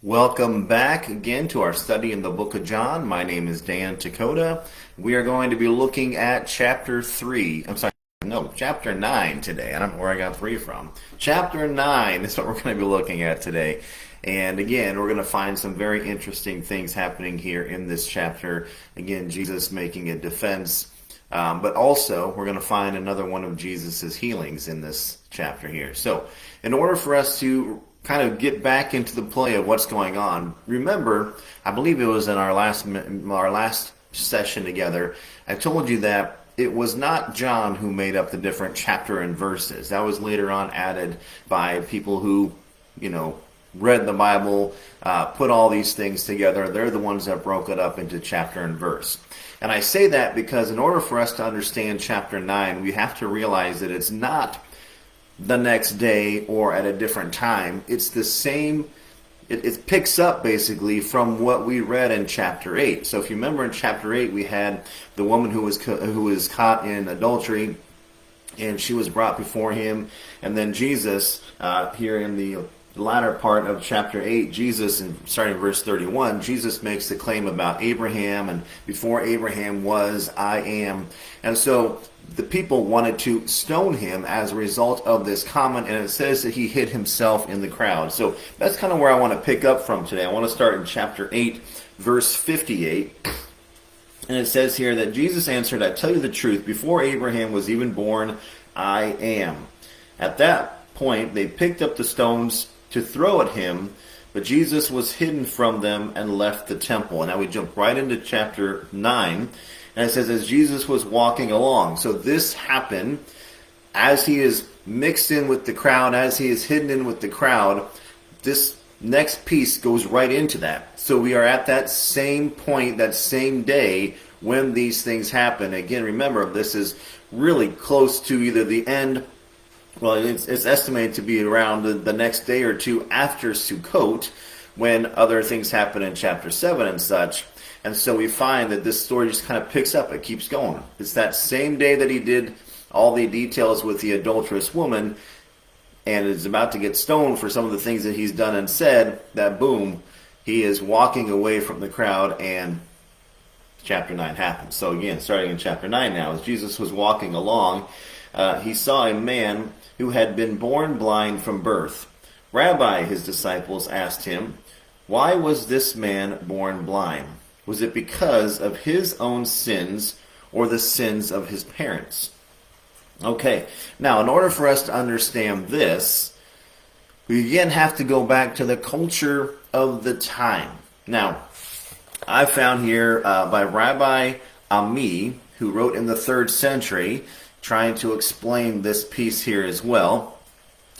Welcome back again to our study in the book of John. My name is Dan Tichota. We are going to be looking at chapter 9 today. I don't know where I got 3 from. Chapter 9 is what we're going to be looking at today. And again, we're going to find some very interesting things happening here in this chapter. Again, Jesus making a defense. But also, we're going to find another one of Jesus' healings in this chapter here. So, in order for us to kind of get back into the play of what's going on, remember, I believe it was in our last session together, I told you that it was not John who made up the different chapter and verses. That was later on added by people who, read the Bible, put all these things together. They're the ones that broke it up into chapter and verse. And I say that because in order for us to understand chapter 9, we have to realize that it's not the next day or at a different time. It's the same. It picks up basically from what we read in chapter 8. So if you remember in chapter 8, we had the woman who was caught in adultery, and she was brought before him. And then Jesus, here in the latter part of chapter 8, Jesus, starting in verse 31, Jesus makes the claim about Abraham, and before Abraham was, I am. And so the people wanted to stone him as a result of this comment, and it says that he hid himself in the crowd. So that's kind of where I want to pick up from today. I want to start in chapter 8, verse 58. And it says here that Jesus answered, I tell you the truth, before Abraham was even born, I am. At that point, they picked up the stones to throw at him, but Jesus was hidden from them and left the temple. And now we jump right into chapter 9. And it says, as Jesus was walking along. So this happened as he is mixed in with the crowd, as he is hidden in with the crowd. This next piece goes right into that. So we are at that same point, that same day, when these things happen. Again, remember, this is really close to either the end. Well, it's estimated to be around the next day or two after Sukkot, when other things happen in chapter 7 and such. And so we find that this story just kind of picks up. It keeps going. It's that same day that he did all the details with the adulterous woman and is about to get stoned for some of the things that he's done and said, that boom, he is walking away from the crowd and chapter 9 happens. So again, starting in chapter 9 now, as Jesus was walking along, he saw a man who had been born blind from birth. Rabbi, his disciples asked him, why was this man born blind? Was it because of his own sins or the sins of his parents? Okay, now in order for us to understand this, we again have to go back to the culture of the time. Now, I found here by Rabbi Ami, who wrote in the 3rd century, trying to explain this piece here as well.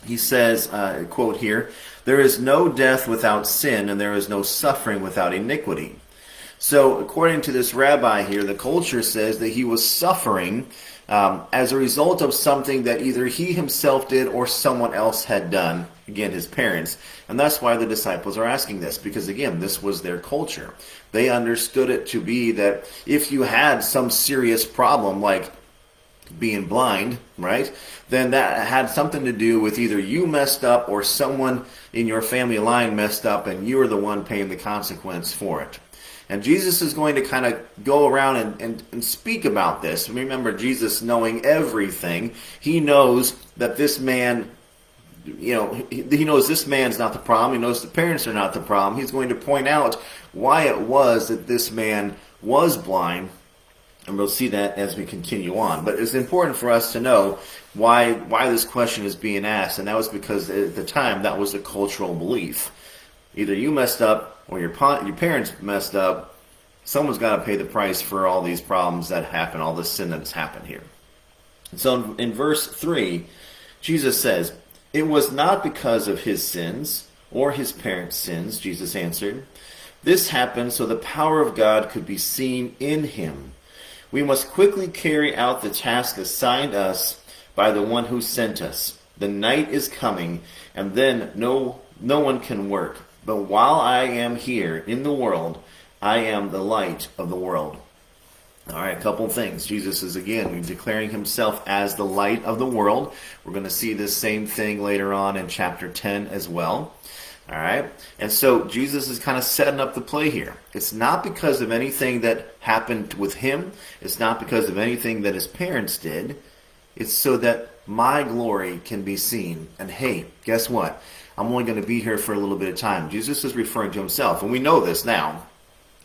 He says, quote here, there is no death without sin, and there is no suffering without iniquity. So according to this rabbi here, the culture says that he was suffering as a result of something that either he himself did or someone else had done, again, his parents. And that's why the disciples are asking this, because again, this was their culture. They understood it to be that if you had some serious problem like being blind, right, then that had something to do with either you messed up or someone in your family line messed up and you were the one paying the consequence for it. And Jesus is going to kind of go around and speak about this. Remember, Jesus knowing everything, he knows that this man, he knows this man's not the problem. He knows the parents are not the problem. He's going to point out why it was that this man was blind. And we'll see that as we continue on. But it's important for us to know why this question is being asked. And that was because at the time, that was a cultural belief. Either you messed up or your parents messed up. Someone's got to pay the price for all these problems that happen, all this sin that has happened here. And so in verse 3, Jesus says, it was not because of his sins or his parents' sins, Jesus answered. This happened so the power of God could be seen in him. We must quickly carry out the task assigned us by the one who sent us. The night is coming, and then no one can work. But while I am here in the world, I am the light of the world. All right, a couple things. Jesus is again declaring himself as the light of the world. We're going to see this same thing later on in chapter 10 as well. All right? And so Jesus is kind of setting up the play here. It's not because of anything that happened with him. It's not because of anything that his parents did. It's so that my glory can be seen. And hey, guess what? I'm only going to be here for a little bit of time. Jesus is referring to himself, and we know this now.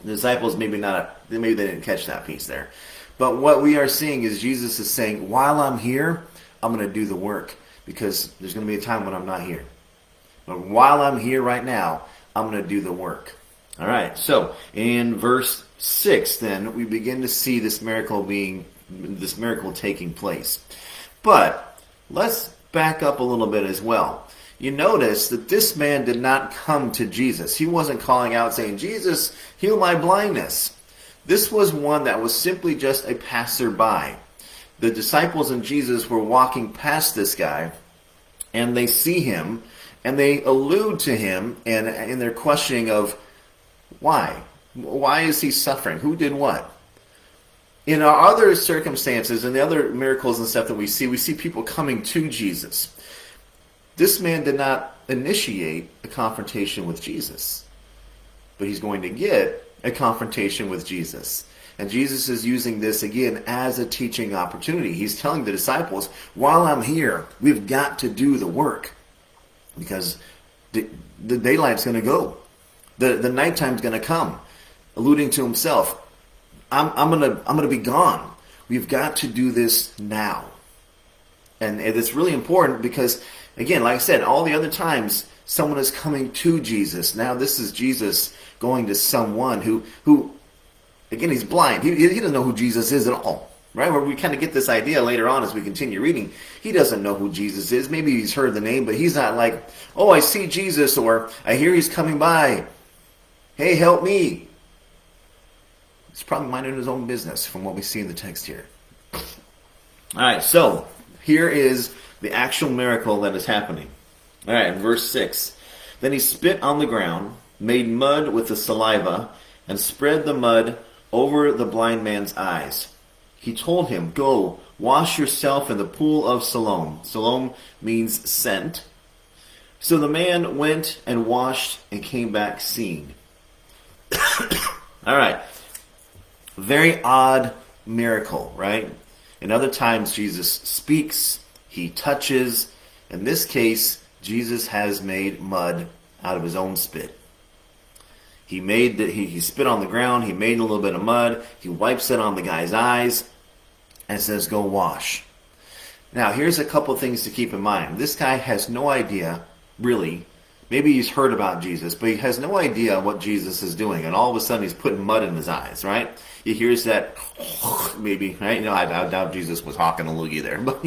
The disciples maybe they didn't catch that piece there. But what we are seeing is Jesus is saying, while I'm here, I'm going to do the work, because there's going to be a time when I'm not here. But while I'm here right now, I'm going to do the work. All right, so in verse 6, then, we begin to see this miracle taking place. But let's back up a little bit as well. You notice that this man did not come to Jesus. He wasn't calling out saying, Jesus, heal my blindness. This was one that was simply just a passerby. The disciples and Jesus were walking past this guy, and they see him, and they allude to him and in their questioning of why. Why is he suffering? Who did what? In our other circumstances and the other miracles and stuff that we see people coming to Jesus. This man did not initiate a confrontation with Jesus, but he's going to get a confrontation with Jesus. And Jesus is using this again as a teaching opportunity. He's telling the disciples, while I'm here, we've got to do the work, because the daylight's going to go. The nighttime's going to come, alluding to himself. I'm gonna be gone. We've got to do this now. And it's really important because, again, like I said, all the other times someone is coming to Jesus. Now this is Jesus going to someone who again, he's blind. He doesn't know who Jesus is at all. Right? Where we kind of get this idea later on as we continue reading. He doesn't know who Jesus is. Maybe he's heard the name, but he's not like, oh, I see Jesus, or I hear he's coming by. Hey, help me. He's probably minding his own business from what we see in the text here. All right, so here is the actual miracle that is happening. All right, in verse 6. Then he spit on the ground, made mud with the saliva, and spread the mud over the blind man's eyes. He told him, go, wash yourself in the pool of Siloam. Siloam means sent. So the man went and washed and came back seeing. All right. Very odd miracle, right? In other times, Jesus speaks, he touches. In this case, Jesus has made mud out of his own spit. He spit on the ground, he made a little bit of mud, he wipes it on the guy's eyes, and says, go wash. Now, here's a couple things to keep in mind. This guy has no idea, really. Maybe he's heard about Jesus, but he has no idea what Jesus is doing. And all of a sudden, he's putting mud in his eyes, right? He hears that, maybe, right? You know, I doubt Jesus was hawking a loogie there, but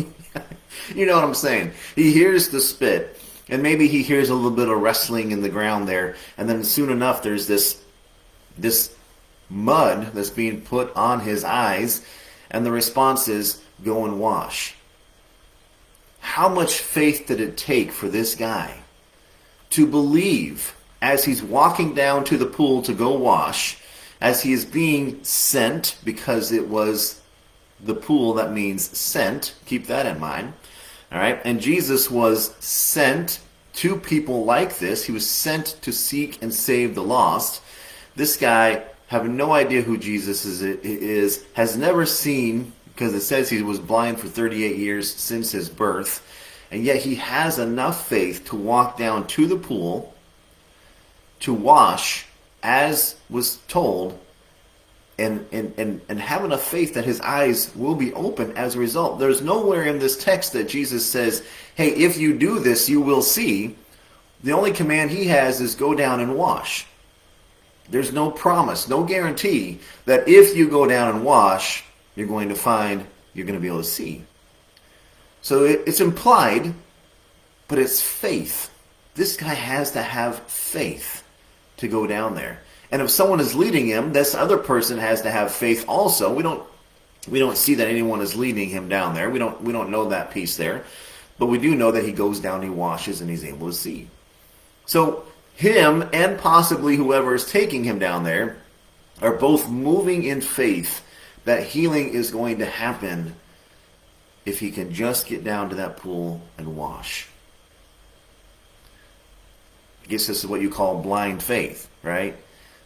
you know what I'm saying. He hears the spit, and maybe he hears a little bit of wrestling in the ground there, and then soon enough, there's this mud that's being put on his eyes, and the response is, go and wash. How much faith did it take for this guy to believe, as he's walking down to the pool to go wash, as he is being sent, because it was the pool that means sent, keep that in mind, all right? And Jesus was sent to people like this. He was sent to seek and save the lost. This guy, having no idea who Jesus is, has never seen, because it says he was blind for 38 years since his birth, and yet he has enough faith to walk down to the pool to wash as was told, and have enough faith that his eyes will be open as a result. There's nowhere in this text that Jesus says, hey, if you do this, you will see. The only command he has is go down and wash. There's no promise, no guarantee that if you go down and wash, you're going to be able to see. So it's implied, but it's faith. This guy has to have faith to go down there. And if someone is leading him, this other person has to have faith also. We don't see that anyone is leading him down there. We don't know that piece there. But we do know that he goes down, he washes, and he's able to see. So him and possibly whoever is taking him down there are both moving in faith that healing is going to happen if he can just get down to that pool and wash. I guess this is what you call blind faith, right?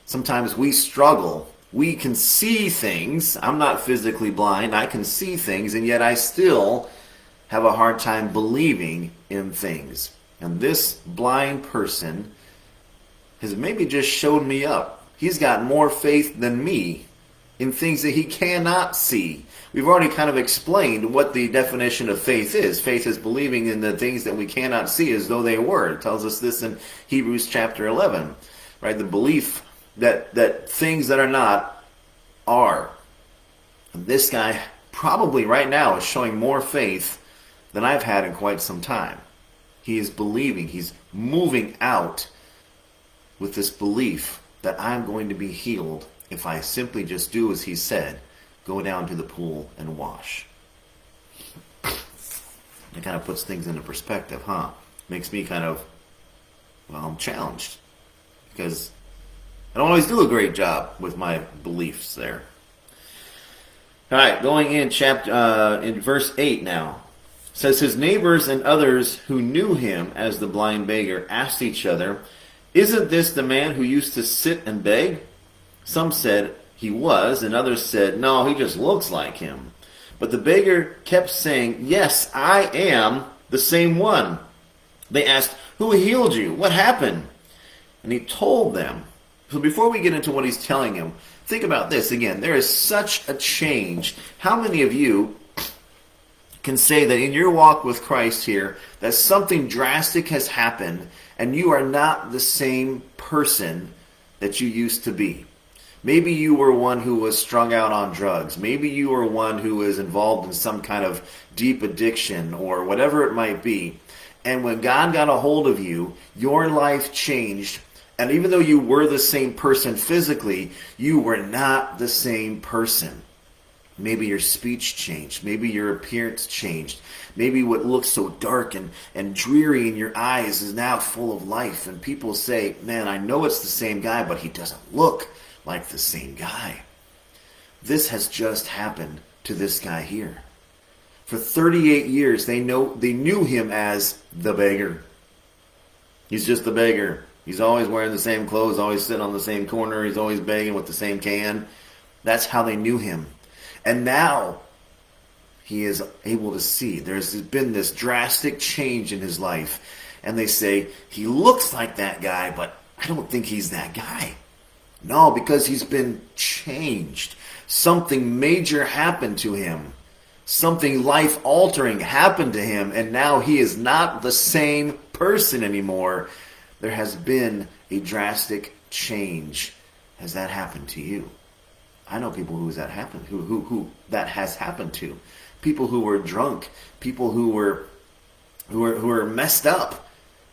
Sometimes we struggle. We can see things. I'm not physically blind. I can see things, and yet I still have a hard time believing in things. And this blind person has maybe just showed me up. He's got more faith than me in things that he cannot see. We've already kind of explained what the definition of faith is. Faith is believing in the things that we cannot see as though they were. It tells us this in Hebrews chapter 11, right? The belief that things that are not are. And this guy probably right now is showing more faith than I've had in quite some time. He is believing, he's moving out with this belief that I'm going to be healed if I simply just do as he said, go down to the pool and wash. It kind of puts things into perspective, huh? Makes me kind of, I'm challenged. Because I don't always do a great job with my beliefs there. All right, going in in verse 8 now. It says, his neighbors and others who knew him as the blind beggar asked each other, isn't this the man who used to sit and beg? Some said he was, and others said, no, he just looks like him. But the beggar kept saying, yes, I am the same one. They asked, who healed you? What happened? And he told them. So before we get into what he's telling him, think about this again. There is such a change. How many of you can say that in your walk with Christ here, that something drastic has happened and you are not the same person that you used to be? Maybe you were one who was strung out on drugs. Maybe you were one who was involved in some kind of deep addiction or whatever it might be. And when God got a hold of you, your life changed. And even though you were the same person physically, you were not the same person. Maybe your speech changed. Maybe your appearance changed. Maybe what looks so dark and dreary in your eyes is now full of life. And people say, man, I know it's the same guy, but he doesn't look like the same guy. This has just happened to this guy here. For 38 years, they knew him as the beggar. He's just the beggar. He's always wearing the same clothes, always sitting on the same corner. He's always begging with the same can. That's how they knew him. And now he is able to see. There's been this drastic change in his life. And they say, he looks like that guy, but I don't think he's that guy. No, because he's been changed. Something major happened to him. Something life-altering happened to him. And now he is not the same person anymore. There has been a drastic change. Has that happened to you? I know people who that has happened to. People who were drunk, people who were messed up.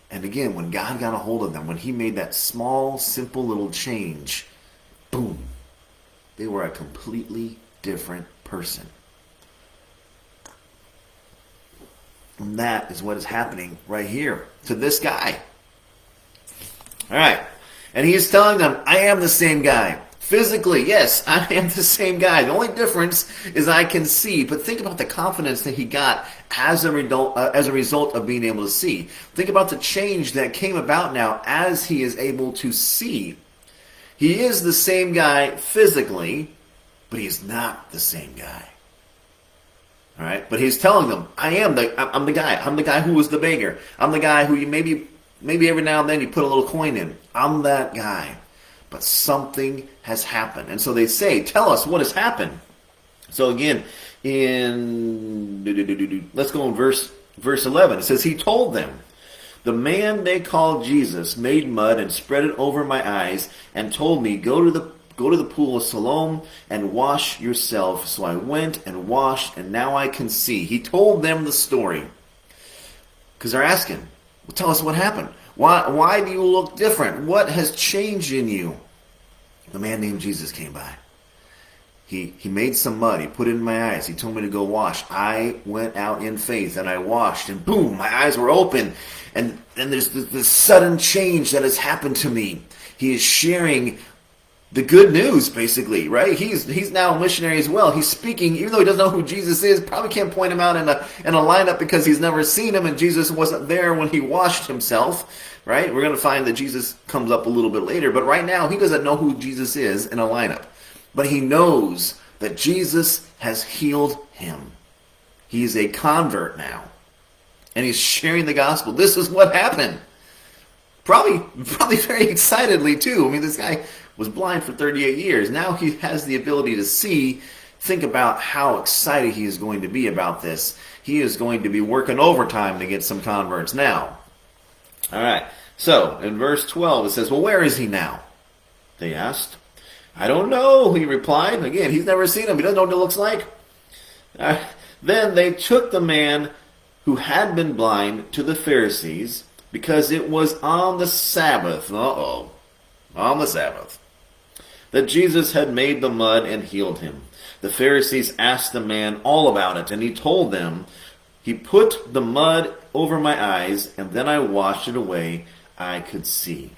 And again, when God got a hold of them, when he made that small, simple little change, boom, they were a completely different person. And that is what is happening right here to this guy. All right. And he is telling them, I am the same guy. Physically, yes, I am the same guy. The only difference is I can see. But think about the confidence that he got as a result of being able to see. Think about the change that came about now as he is able to see. He is the same guy physically, but he's not the same guy. All right, but he's telling them, I'm the guy. I'm the guy who was the beggar. I'm the guy who you maybe every now and then you put a little coin in. I'm that guy. But something has happened. And so they say, tell us what has happened. So again, let's go in verse 11. It says, he told them, the man they called Jesus made mud and spread it over my eyes and told me, go to the pool of Siloam and wash yourself. So I went and washed, and now I can see. He told them the story. Because they're asking, well, tell us what happened. Why do you look different? What has changed in you? The man named Jesus came by. He made some mud. He put it in my eyes. He told me to go wash. I went out in faith and I washed, and boom, my eyes were open. And there's this sudden change that has happened to me. He is sharing the good news, basically, right? He's now a missionary as well. He's speaking, even though he doesn't know who Jesus is, probably can't point him out in a lineup because he's never seen him, and Jesus wasn't there when he washed himself, right? We're going to find that Jesus comes up a little bit later, but right now he doesn't know who Jesus is in a lineup. But he knows that Jesus has healed him. He's a convert now, and he's sharing the gospel. This is what happened. Probably very excitedly too. I mean, this guy was blind for 38 years. Now he has the ability to see. Think about how excited he is going to be about this. He is going to be working overtime to get some converts now. All right. So in verse 12 it says, well, where is he now? They asked. I don't know, he replied. Again, he's never seen him. He doesn't know what it looks like. Then they took the man who had been blind to the Pharisees because it was on the Sabbath. On the Sabbath, that Jesus had made the mud and healed him. The Pharisees asked the man all about it, and he told them, he put the mud over my eyes, and then I washed it away. I could see.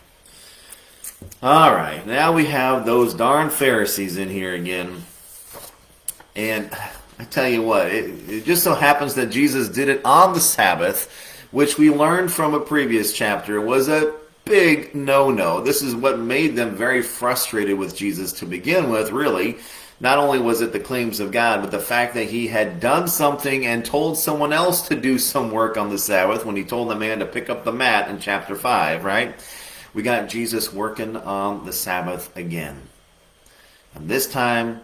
All right, now we have those darn Pharisees in here again. And I tell you what, it just so happens that Jesus did it on the Sabbath, which we learned from a previous chapter was a big no-no. This is what made them very frustrated with Jesus to begin with, really. Not only was it the claims of God, but the fact that he had done something and told someone else to do some work on the Sabbath when he told the man to pick up the mat in chapter 5, right? We got Jesus working on the Sabbath again. And this time,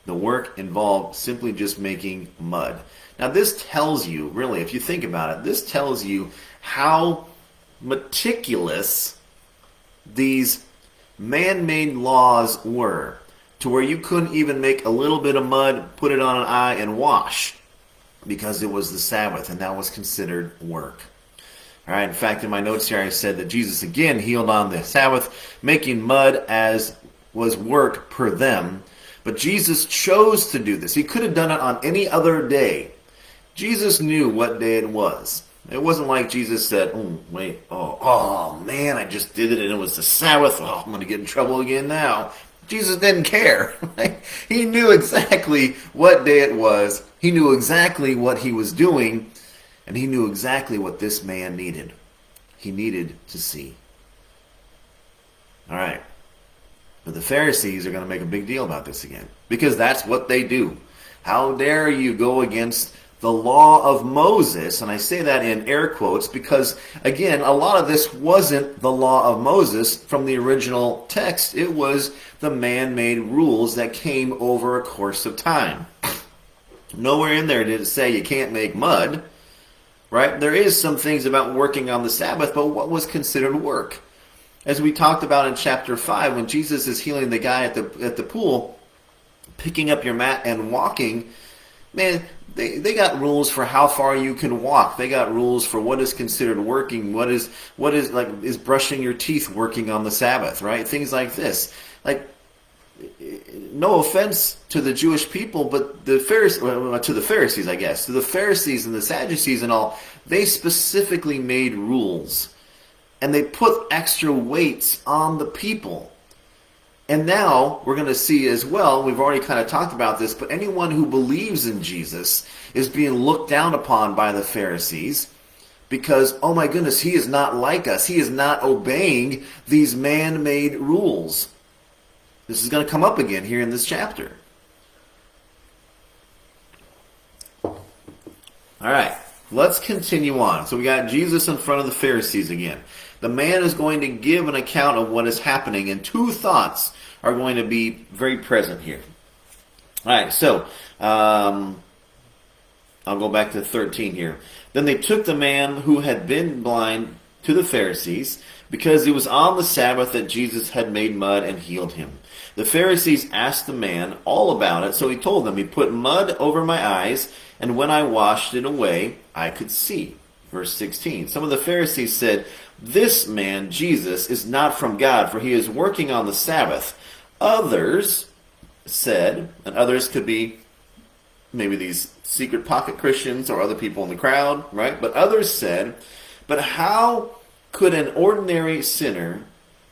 the work involved simply just making mud. Now this tells you, really, if you think about it, this tells you how meticulous these man-made laws were, to where you couldn't even make a little bit of mud, put it on an eye, and wash, because it was the Sabbath, and that was considered work. All right. In fact, in my notes here, I said that Jesus again healed on the Sabbath, making mud as was work per them. But Jesus chose to do this. He could have done it on any other day. Jesus knew what day it was. It wasn't like Jesus said, oh man, I just did it and it was the Sabbath. Oh, I'm going to get in trouble again now. Jesus didn't care. He knew exactly what day it was. He knew exactly what he was doing. And he knew exactly what this man needed. He needed to see. All right. But the Pharisees are going to make a big deal about this again, because that's what they do. How dare you go against the law of Moses? And I say that in air quotes because, again, a lot of this wasn't the law of Moses from the original text. It was the man-made rules that came over a course of time. Nowhere in there did it say you can't make mud, right? There is some things about working on the Sabbath, but what was considered work? As we talked about in chapter 5, when Jesus is healing the guy at the pool, picking up your mat and walking, man, they got rules for how far you can walk. They got rules for what is considered working, what is like, is brushing your teeth working on the Sabbath, right? Things like this. Like, no offense to the Jewish people, but to the Pharisees, I guess, to the Pharisees and the Sadducees and all, they specifically made rules. And they put extra weights on the people. And now we're going to see as well, we've already kind of talked about this, but anyone who believes in Jesus is being looked down upon by the Pharisees because, oh my goodness, he is not like us. He is not obeying these man-made rules. This is going to come up again here in this chapter. All right, let's continue on. So we got Jesus in front of the Pharisees again. The man is going to give an account of what is happening, and two thoughts are going to be very present here. All right, so I'll go back to 13 here. Then they took the man who had been blind to the Pharisees, because it was on the Sabbath that Jesus had made mud and healed him. The Pharisees asked the man all about it, so he told them, he put mud over my eyes, and when I washed it away, I could see. Verse 16, some of the Pharisees said, this man, Jesus, is not from God, for he is working on the Sabbath. Others said, and others could be maybe these secret pocket Christians or other people in the crowd, right? But others said, but how could an ordinary sinner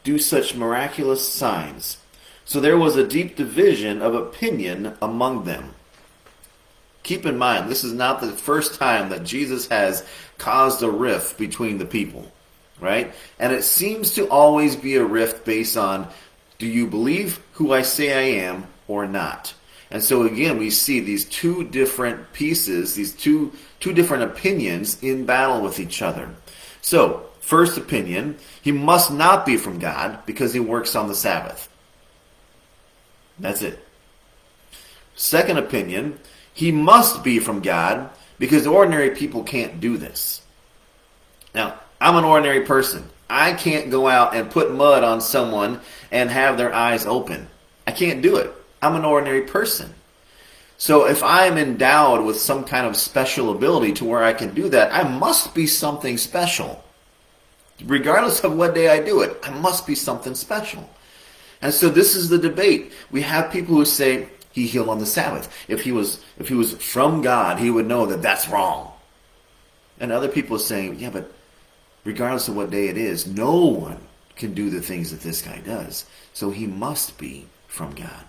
do such miraculous signs? So there was a deep division of opinion among them. Keep in mind, this is not the first time that Jesus has caused a rift between the people, right? And it seems to always be a rift based on, do you believe who I say I am or not? And so again, we see these two different pieces, these two different opinions in battle with each other. So, first opinion, he must not be from God because he works on the Sabbath. That's it. Second opinion, he must be from God because ordinary people can't do this. Now, I'm an ordinary person. I can't go out and put mud on someone and have their eyes open. I can't do it. I'm an ordinary person. So if I'm endowed with some kind of special ability to where I can do that, I must be something special. Regardless of what day I do it, I must be something special. And so this is the debate. We have people who say he healed on the Sabbath. If he was from God, he would know that that's wrong. And other people are saying, yeah, but regardless of what day it is, no one can do the things that this guy does. So he must be from God.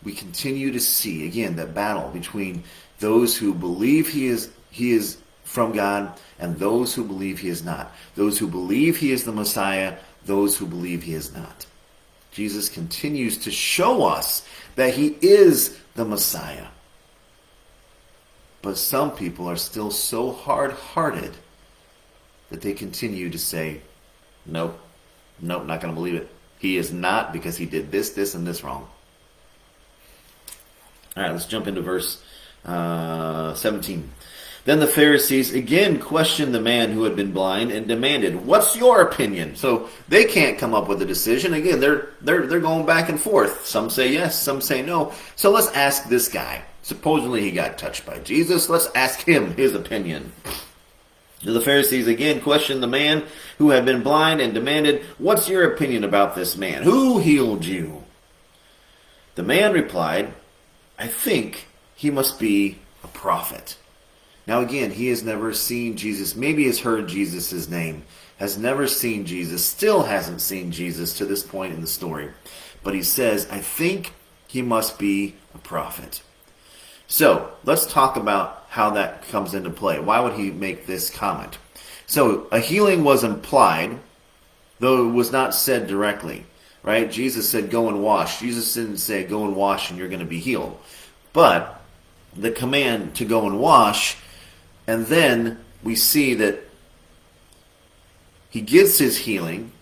We continue to see, again, that battle between those who believe he is from God and those who believe he is not. Those who believe he is the Messiah, those who believe he is not. Jesus continues to show us that he is the Messiah. But some people are still so hard-hearted that they continue to say, nope, not going to believe it. He is not because he did this, this, and this wrong. All right, let's jump into verse 17. Then the Pharisees again questioned the man who had been blind and demanded, "What's your opinion?" So they can't come up with a decision. Again, they're going back and forth. Some say yes, some say no. So let's ask this guy. Supposedly he got touched by Jesus. Let's ask him his opinion. The Pharisees again questioned the man who had been blind and demanded, "What's your opinion about this man? Who healed you?" The man replied, "I think he must be a prophet." Now again, he has never seen Jesus. Maybe has heard Jesus' name. Has never seen Jesus. Still hasn't seen Jesus to this point in the story. But he says, I think he must be a prophet. So, let's talk about how that comes into play. Why would he make this comment? So, a healing was implied, though it was not said directly. Right? Jesus said, go and wash. Jesus didn't say, go and wash and you're going to be healed. But the command to go and wash, and then we see that he gets his healing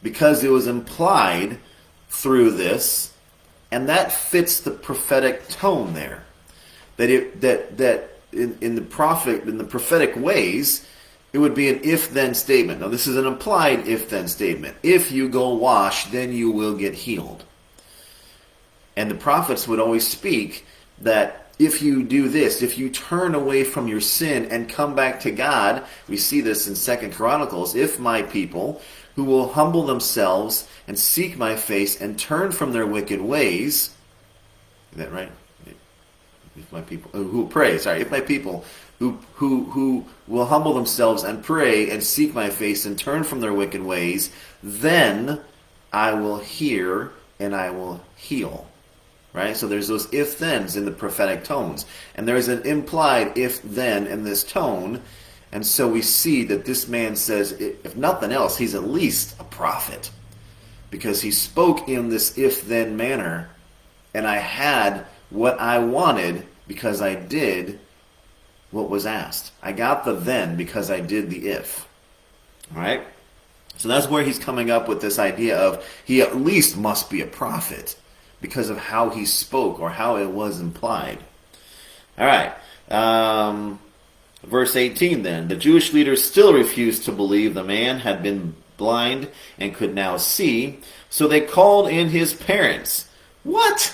because it was implied through this, and that fits the prophetic tone there. That in the prophetic ways, it would be an if-then statement. Now, this is an implied if-then statement. If you go wash, then you will get healed. And the prophets would always speak that if you do this, if you turn away from your sin and come back to God, we see this in 2 Chronicles, if my people, who will humble themselves and seek my face and turn from their wicked ways, is that right? If my people if my people who will humble themselves and pray and seek my face and turn from their wicked ways, then I will hear and I will heal. Right? So there's those if-thens in the prophetic tones. And there's an implied if-then in this tone. And so we see that this man says, if nothing else, he's at least a prophet. Because he spoke in this if-then manner. And I had what I wanted because I did what was asked. I got the then because I did the if. All right? So that's where he's coming up with this idea of he at least must be a prophet, because of how he spoke or how it was implied. All right. Verse 18 then. The Jewish leaders still refused to believe the man had been blind and could now see, so they called in his parents. What?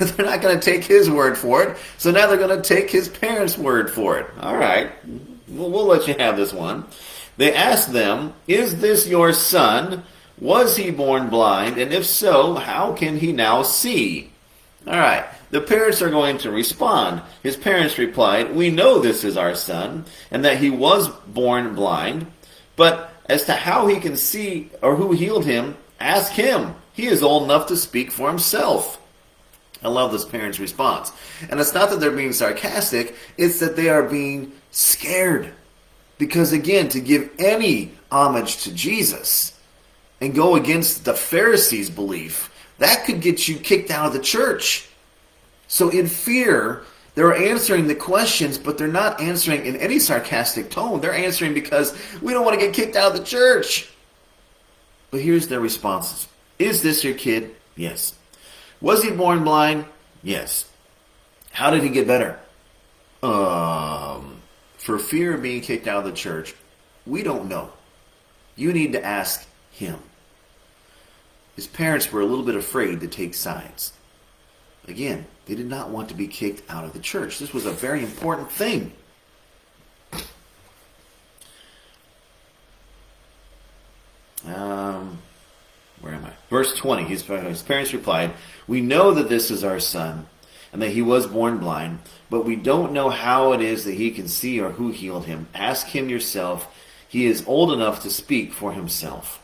They're not going to take his word for it, so now they're going to take his parents' word for it. All right. We'll let you have this one. They asked them, "Is this your son? Was he born blind? And if so, how can he now see?" All right. The parents are going to respond. His parents replied, "We know this is our son, and that he was born blind. But As to how he can see or who healed him, ask him. He is old enough to speak for himself. I love this parent's response. And it's not that they're being sarcastic, it's that they are being scared. Because again, to give any homage to Jesus and go against the Pharisees' belief, that could get you kicked out of the church. So in fear, they're answering the questions, but they're not answering in any sarcastic tone. They're answering because we don't want to get kicked out of the church. But here's their responses. Is this your kid? Yes. Was he born blind? Yes. How did he get better? For fear of being kicked out of the church, we don't know. You need to ask him. His parents were a little bit afraid to take sides. Again, they did not want to be kicked out of the church. This was a very important thing. Where am I? Verse 20, his parents replied, "We know that this is our son, and that he was born blind, but we don't know how it is that he can see or who healed him. Ask him yourself. He is old enough to speak for himself."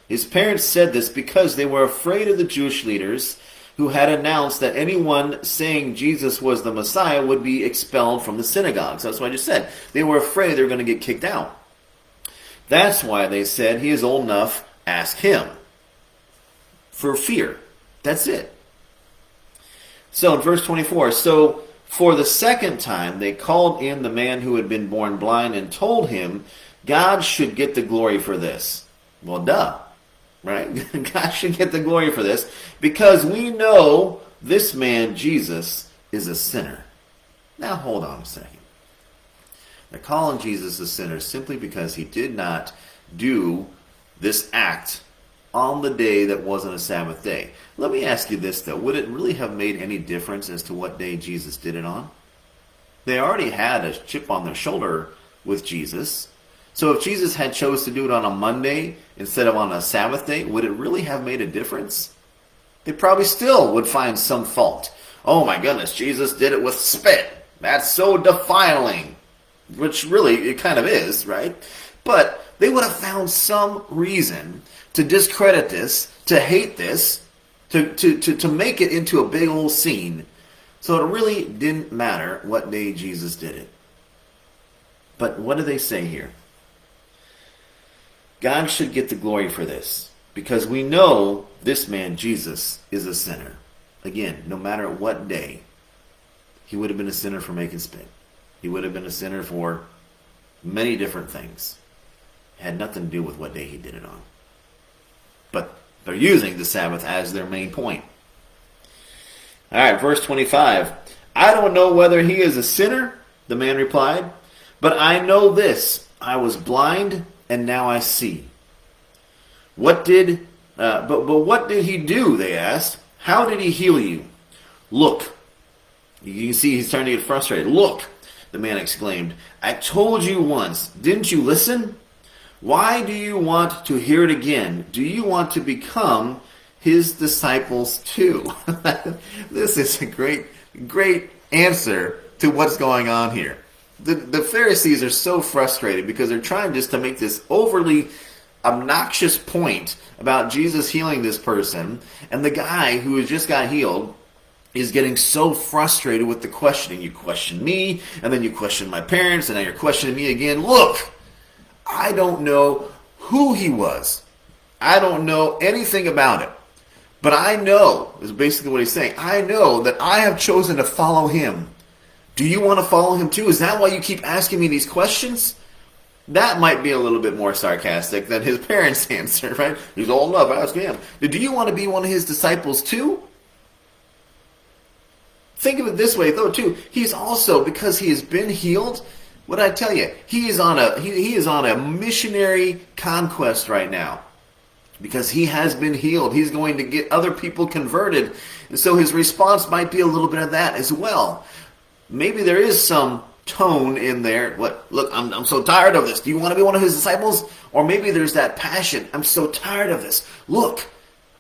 His parents said this because they were afraid of the Jewish leaders who had announced that anyone saying Jesus was the Messiah would be expelled from the synagogues. That's what I just said. They were afraid they were going to get kicked out. That's why they said, he is old enough, ask him. For fear. That's it. So in verse 24, so for the second time they called in the man who had been born blind and told him God should get the glory for this. Well, duh. Right? God should get the glory for this because we know this man, Jesus, is a sinner. Now hold on a second. They're calling Jesus a sinner simply because he did not do this act on the day that wasn't a Sabbath day. Let me ask you this though. Would it really have made any difference as to what day Jesus did it on? They already had a chip on their shoulder with Jesus. So if Jesus had chose to do it on a Monday instead of on a Sabbath day, would it really have made a difference? They probably still would find some fault. Oh my goodness, Jesus did it with spit. That's so defiling. Which really, it kind of is, right? But they would have found some reason to discredit this, to hate this, to make it into a big old scene. So it really didn't matter what day Jesus did it. But what do they say here? God should get the glory for this because we know this man, Jesus, is a sinner. Again, no matter what day, he would have been a sinner for making spit. He would have been a sinner for many different things. It had nothing to do with what day he did it on. But they're using the Sabbath as their main point. All right, verse 25. I don't know whether he is a sinner, the man replied, but I know this. I was blind and now I see. What did he do? They asked. How did he heal you? Look. You can see he's starting to get frustrated. Look, the man exclaimed. I told you once. Didn't you listen? Why do you want to hear it again? Do you want to become his disciples too? This is a great answer to what's going on here. The Pharisees are so frustrated because they're trying just to make this overly obnoxious point about Jesus healing this person, and the guy who has just got healed is getting so frustrated with the questioning. You question me, and then you question my parents, and now you're questioning me again. Look, I don't know who he was. I don't know anything about it. But I know, is basically what he's saying, I know that I have chosen to follow him. Do you want to follow him too? Is that why you keep asking me these questions? That might be a little bit more sarcastic than his parents' answer, right? He's old enough, ask him. Do you want to be one of his disciples too? Think of it this way, though, too. He's also, because he has been healed, what I tell you, he is on a missionary conquest right now. Because he has been healed. He's going to get other people converted. And so his response might be a little bit of that as well. Maybe there is some tone in there. Look, I'm so tired of this. Do you want to be one of his disciples? Or maybe there's that passion. I'm so tired of this. Look,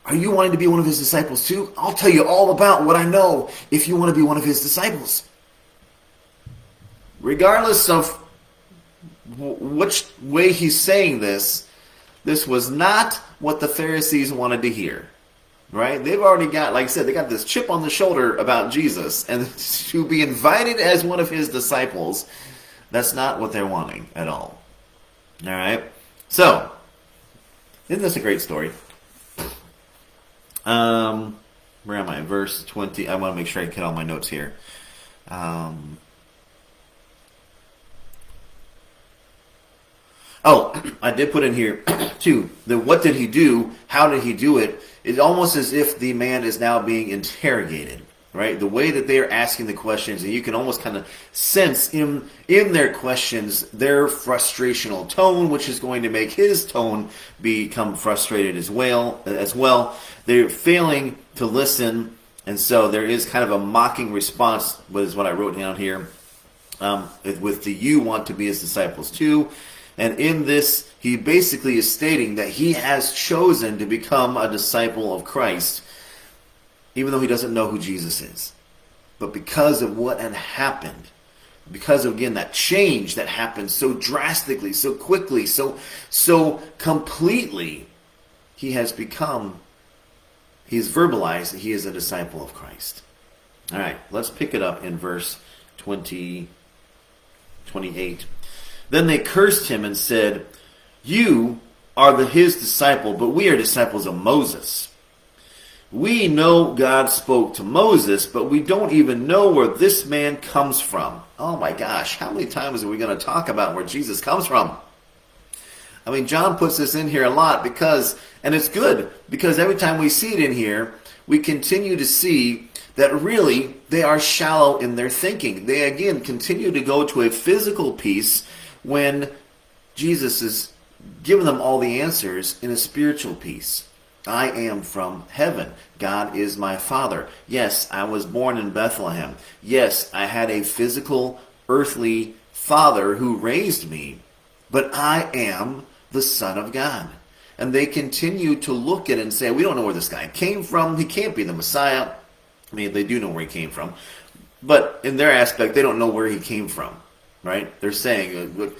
are you wanting to be one of his disciples too? I'll tell you all about what I know if you want to be one of his disciples. Regardless of which way he's saying this, This was not what the Pharisees wanted to hear. Right? They've already got, like I said, they got this chip on the shoulder about Jesus, and to be invited as one of his disciples, that's not what they're wanting at all. All right? So, isn't this a great story? Where am I? Verse 20. I want to make sure I get all my notes here. I did put in here, too, the what did he do? How did he do it? It's almost as if the man is now being interrogated, right? The way that they're asking the questions, and you can almost kind of sense in their questions their frustrational tone, which is going to make his tone become frustrated as well. They're failing to listen, and so there is kind of a mocking response, is what I wrote down here, with the you want to be his disciples too. And in this, he basically is stating that he has chosen to become a disciple of Christ, even though he doesn't know who Jesus is. But because of what had happened, because of, again, that change that happened so drastically, so quickly, so completely, he has verbalized that he is a disciple of Christ. All right, let's pick it up in verse 28. Then they cursed him and said, "You are his disciple, but we are disciples of Moses. We know God spoke to Moses, but we don't even know where this man comes from." Oh my gosh, how many times are we going to talk about where Jesus comes from? I mean, John puts this in here a lot and it's good, because every time we see it in here, we continue to see that really they are shallow in their thinking. They, again, continue to go to a physical piece when Jesus is giving them all the answers in a spiritual piece. I am from heaven. God is my Father. Yes, I was born in Bethlehem. Yes, I had a physical, earthly father who raised me, but I am the Son of God. And they continue to look at it and say, we don't know where this guy came from. He can't be the Messiah. I mean, they do know where he came from. But in their aspect, they don't know where he came from. Right? They're saying,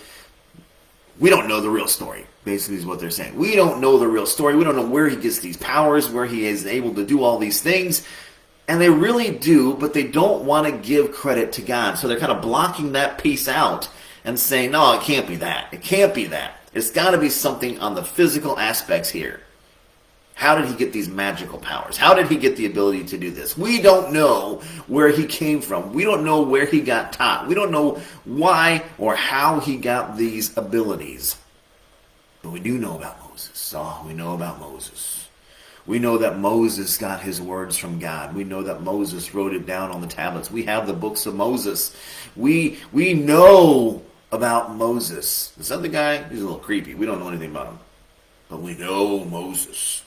we don't know the real story, basically is what they're saying. We don't know the real story. We don't know where he gets these powers, where he is able to do all these things. And they really do, but they don't want to give credit to God. So they're kind of blocking that piece out and saying, no, it can't be that. It can't be that. It's got to be something on the physical aspects here. How did he get these magical powers? How did he get the ability to do this? We don't know where he came from. We don't know where he got taught. We don't know why or how he got these abilities. But we do know about Moses. Oh, we know about Moses. We know that Moses got his words from God. We know that Moses wrote it down on the tablets. We have the books of Moses. We know about Moses. This other guy, he's a little creepy. We don't know anything about him. But we know Moses.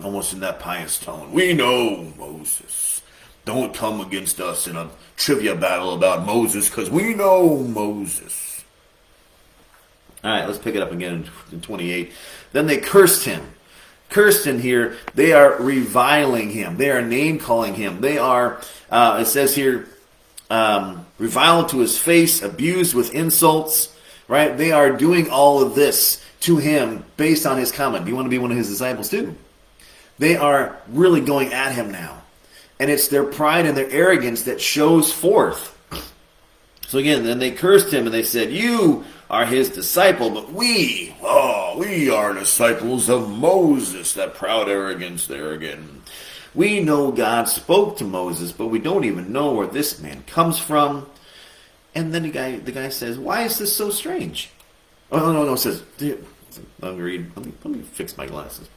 Almost in that pious tone. We know Moses. Don't come against us in a trivia battle about Moses, because we know Moses. All right, let's pick it up again in 28. Then they cursed him. Cursed in here, they are reviling him. They are name-calling him. They are, it says here, reviled to his face, abused with insults. Right? They are doing all of this to him based on his comment. Do you want to be one of his disciples too? They are really going at him now. And it's their pride and their arrogance that shows forth. So again, then they cursed him and they said, "You are his disciple, but we are disciples of Moses." That proud arrogance there again. We know God spoke to Moses, but we don't even know where this man comes from. And then the guy says, "Why is this so strange?" Oh, no, it says, let me fix my glasses.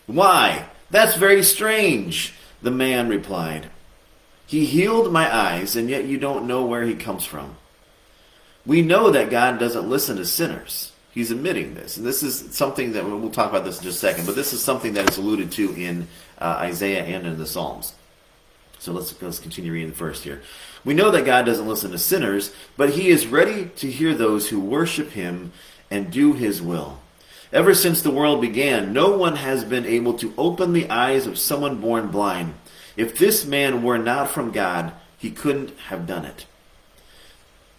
"Why? That's very strange," the man replied. "He healed my eyes, and yet you don't know where he comes from. We know that God doesn't listen to sinners." He's admitting this. And this is something that, we'll talk about this in just a second, but this is something that is alluded to in Isaiah and in the Psalms. So let's continue reading the first here. "We know that God doesn't listen to sinners, but he is ready to hear those who worship him and do his will. Ever since the world began, no one has been able to open the eyes of someone born blind. If this man were not from God, he couldn't have done it."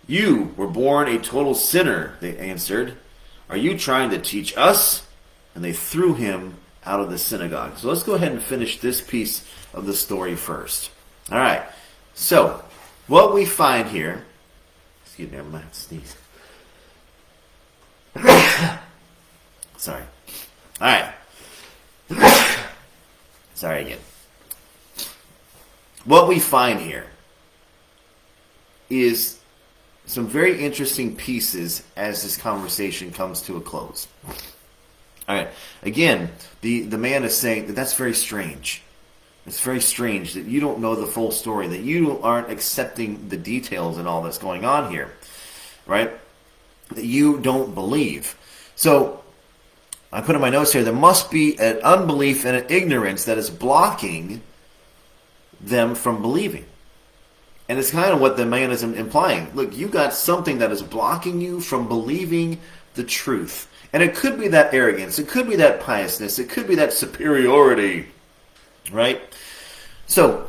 "You were born a total sinner," they answered. Are you trying to teach us? And they threw him out of the synagogue. So let's go ahead and finish this piece of the story first. All right. So what we find here, excuse me, I might sneeze. Sorry. All right. Sorry again. What we find here is some very interesting pieces as this conversation comes to a close. All right. Again, the man is saying that's very strange. It's very strange that you don't know the full story, that you aren't accepting the details and all that's going on here, right? That you don't believe. So I put in my notes here, there must be an unbelief and an ignorance that is blocking them from believing. And it's kind of what the man is implying. Look, you got something that is blocking you from believing the truth. And it could be that arrogance. It could be that piousness. It could be that superiority. Right? So,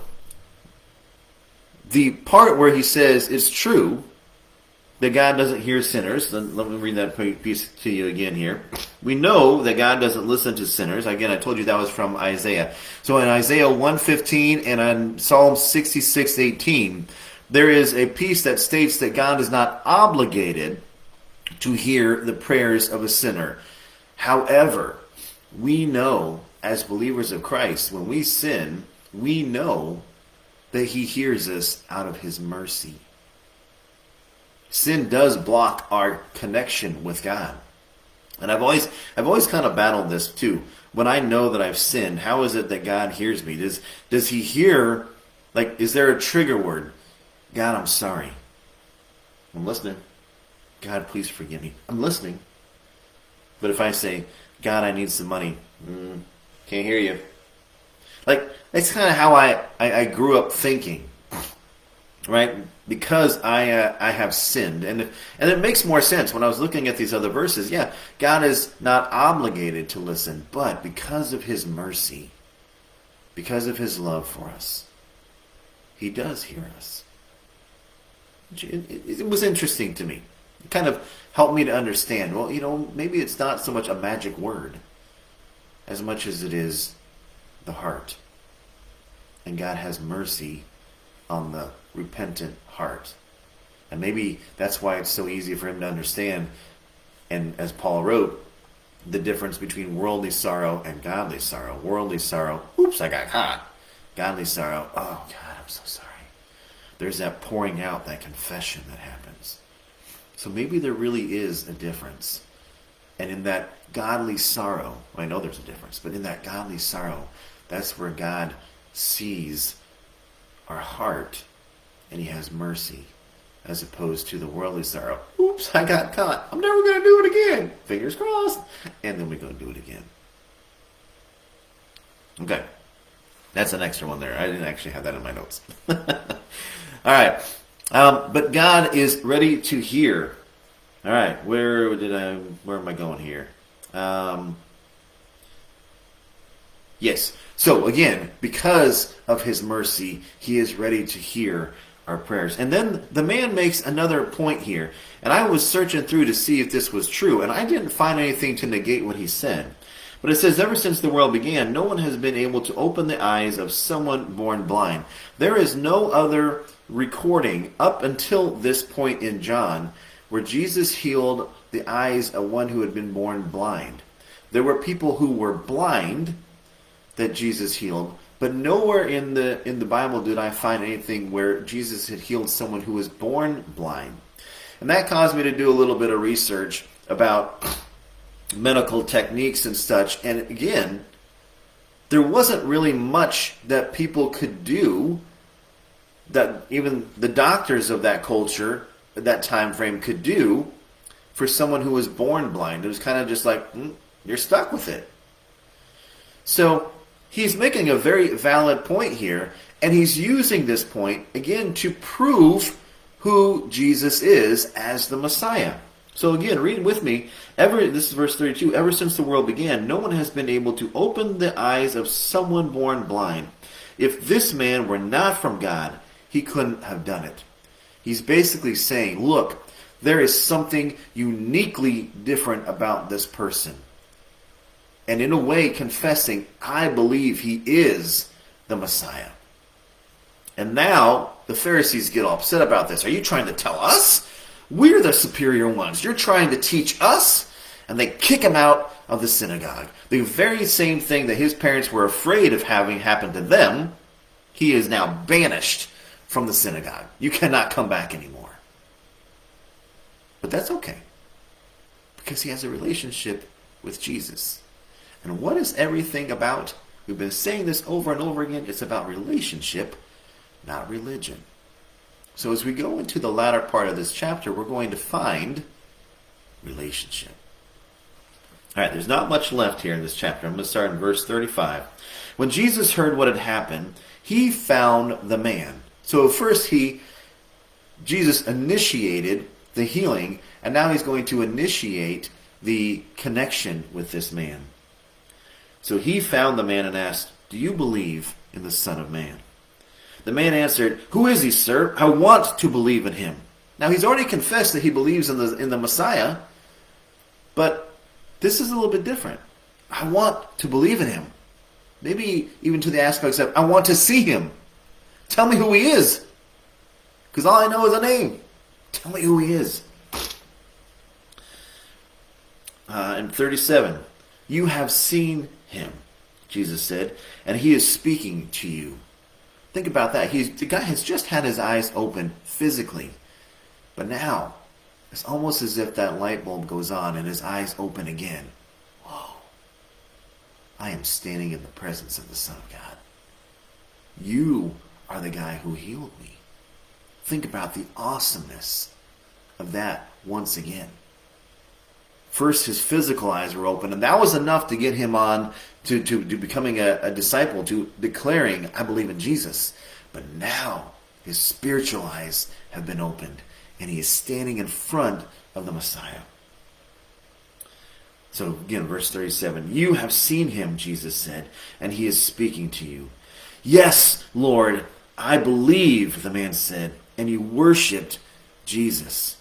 the part where he says it's true that God doesn't hear sinners. Let me read that piece to you again here. We know that God doesn't listen to sinners. Again, I told you that was from Isaiah. So in Isaiah 1:15 and on Psalm 66:18, there is a piece that states that God is not obligated to hear the prayers of a sinner. However, we know as believers of Christ, when we sin, we know that he hears us out of his mercy. Sin does block our connection with God. And I've always kind of battled this too. When I know that I've sinned, how is it that God hears me? Does he hear, like, is there a trigger word? God, I'm sorry. I'm listening. God, please forgive me. I'm listening. But if I say, God, I need some money, can't hear you. Like, that's kind of how I grew up thinking. Right? Because I have sinned. And it makes more sense when I was looking at these other verses. Yeah, God is not obligated to listen, but because of his mercy, because of his love for us, he does hear us. It was interesting to me. It kind of helped me to understand, well, maybe it's not so much a magic word as much as it is the heart. And God has mercy on the repentant heart. And maybe that's why it's so easy for him to understand, and as Paul wrote, the difference between worldly sorrow and godly sorrow. Worldly sorrow, oops, I got caught. Godly sorrow, oh God, I'm so sorry. There's that pouring out, that confession that happens. So maybe there really is a difference. And in that godly sorrow, I know there's a difference, but in that godly sorrow, that's where God sees our heart and he has mercy, as opposed to the worldly sorrow. Oops, I got caught. I'm never going to do it again. Fingers crossed. And then we go do it again. Okay. That's an extra one there. I didn't actually have that in my notes. All right. But God is ready to hear. All right. Where am I going here? Yes. So again, because of his mercy, he is ready to hear our prayers. And then the man makes another point here. And I was searching through to see if this was true, and I didn't find anything to negate what he said. But it says, ever since the world began, no one has been able to open the eyes of someone born blind. There is no other recording up until this point in John where Jesus healed the eyes of one who had been born blind. There were people who were blind that Jesus healed, but nowhere in the Bible did I find anything where Jesus had healed someone who was born blind. And that caused me to do a little bit of research about medical techniques and such. And again, there wasn't really much that people could do that even the doctors of that culture, that time frame, could do for someone who was born blind. It was kind of just like, you're stuck with it. So he's making a very valid point here, and he's using this point, again, to prove who Jesus is as the Messiah. So again, read with me. This is verse 32. Ever since the world began, no one has been able to open the eyes of someone born blind. If this man were not from God, he couldn't have done it. He's basically saying, look, There is something uniquely different about this person. And in a way, confessing, I believe he is the Messiah. And now the Pharisees get all upset about this. Are you trying to tell us? We're the superior ones. You're trying to teach us? And they kick him out of the synagogue. The very same thing that his parents were afraid of having happen to them, he is now banished from the synagogue. You cannot come back anymore. But that's okay, because he has a relationship with Jesus. And what is everything about? We've been saying this over and over again. It's about relationship, not religion. So as we go into the latter part of this chapter, we're going to find relationship. All right, there's not much left here in this chapter. I'm going to start in verse 35. When Jesus heard what had happened, he found the man. So first Jesus initiated the healing, and now he's going to initiate the connection with this man. So he found the man and asked, do you believe in the Son of Man? The man answered, who is he, sir? I want to believe in him. Now he's already confessed that he believes in the Messiah, but this is a little bit different. I want to believe in him. Maybe even to the aspects of, I want to see him. Tell me who he is. Because all I know is a name. Tell me who he is. In 37, you have seen him, Jesus said, and he is speaking to you. Think about that. The guy has just had his eyes open physically. But now, it's almost as if that light bulb goes on and his eyes open again. Whoa. I am standing in the presence of the Son of God. You are the guy who healed me. Think about the awesomeness of that once again. First, his physical eyes were open, and that was enough to get him on to becoming a disciple, to declaring, I believe in Jesus. But now, his spiritual eyes have been opened, and he is standing in front of the Messiah. So again, verse 37, you have seen him, Jesus said, and he is speaking to you. Yes, Lord, I believe, the man said, and he worshipped Jesus.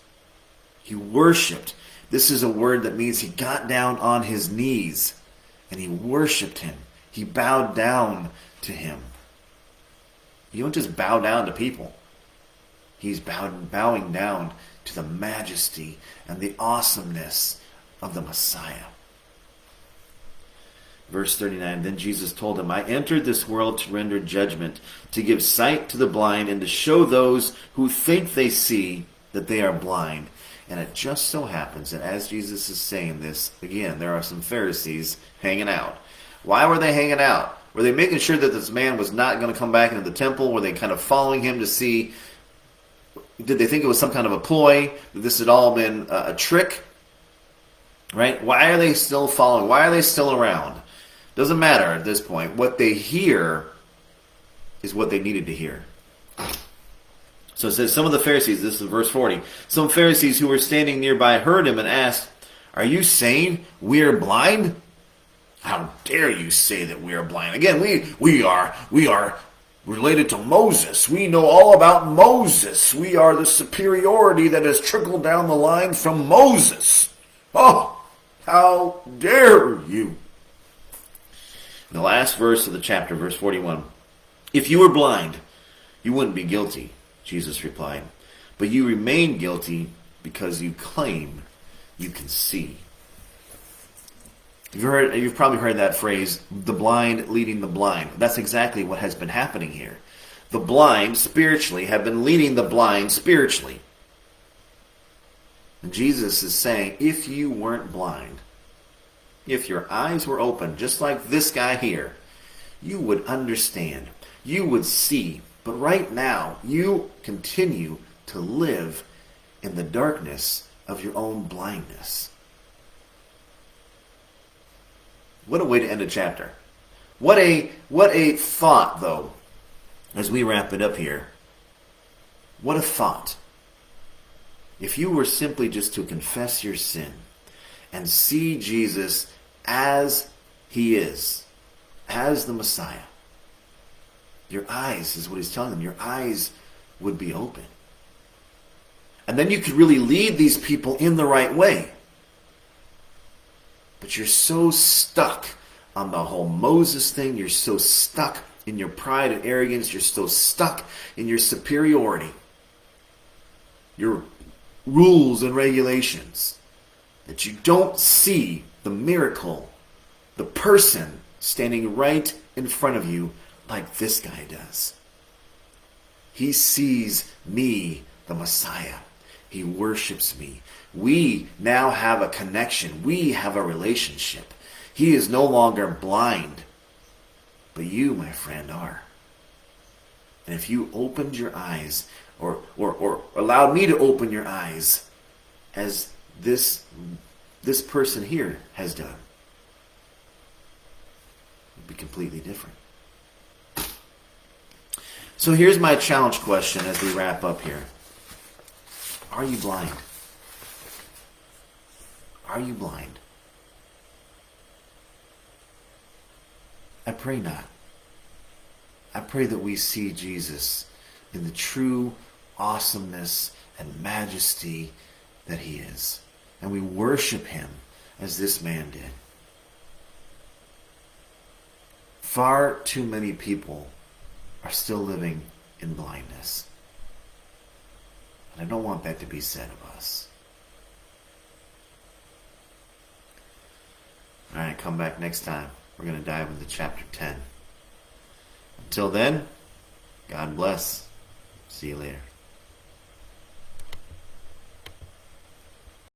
He worshipped. This is a word that means he got down on his knees and he worshipped him. He bowed down to him. You don't just bow down to people. He's bowing down to the majesty and the awesomeness of the Messiah. Verse 39, then Jesus told him, I entered this world to render judgment, to give sight to the blind, and to show those who think they see that they are blind. And it just so happens that as Jesus is saying this, again, there are some Pharisees hanging out. Why were they hanging out? Were they making sure that this man was not going to come back into the temple? Were they kind of following him to see, did they think it was some kind of a ploy? That this had all been a trick? Right? Why are they still following? Why are they still around? Doesn't matter at this point. What they hear is what they needed to hear. So it says, some of the Pharisees, this is verse 40, some Pharisees who were standing nearby heard him and asked, are you saying we are blind? How dare you say that we are blind? Again, we are related to Moses. We know all about Moses. We are the superiority that has trickled down the line from Moses. Oh, how dare you? The last verse of the chapter, verse 41. If you were blind, you wouldn't be guilty, Jesus replied. But you remain guilty because you claim you can see. You've probably heard that phrase, the blind leading the blind. That's exactly what has been happening here. The blind, spiritually, have been leading the blind spiritually. And Jesus is saying, if you weren't blind, if your eyes were open, just like this guy here, you would understand. You would see. But right now, you continue to live in the darkness of your own blindness. What a way to end a chapter. What a thought, though, as we wrap it up here. What a thought. If you were simply just to confess your sin and see Jesus as he is, as the Messiah, your eyes, is what he's telling them, your eyes would be open. And then you could really lead these people in the right way. But you're so stuck on the whole Moses thing. You're so stuck in your pride and arrogance. You're so stuck in your superiority, your rules and regulations, that you don't see the miracle, the person standing right in front of you like this guy does. He sees me, the Messiah. He worships me. We now have a connection. We have a relationship. He is no longer blind, but you, my friend, are. And if you opened your eyes, or allowed me to open your eyes, as this person here has done, it would be completely different. So here's my challenge question as we wrap up here. Are you blind? Are you blind? I pray not. I pray that we see Jesus in the true awesomeness and majesty that he is. And we worship him as this man did. Far too many people are still living in blindness. And I don't want that to be said of us. All right, come back next time. We're going to dive into chapter 10. Until then, God bless. See you later.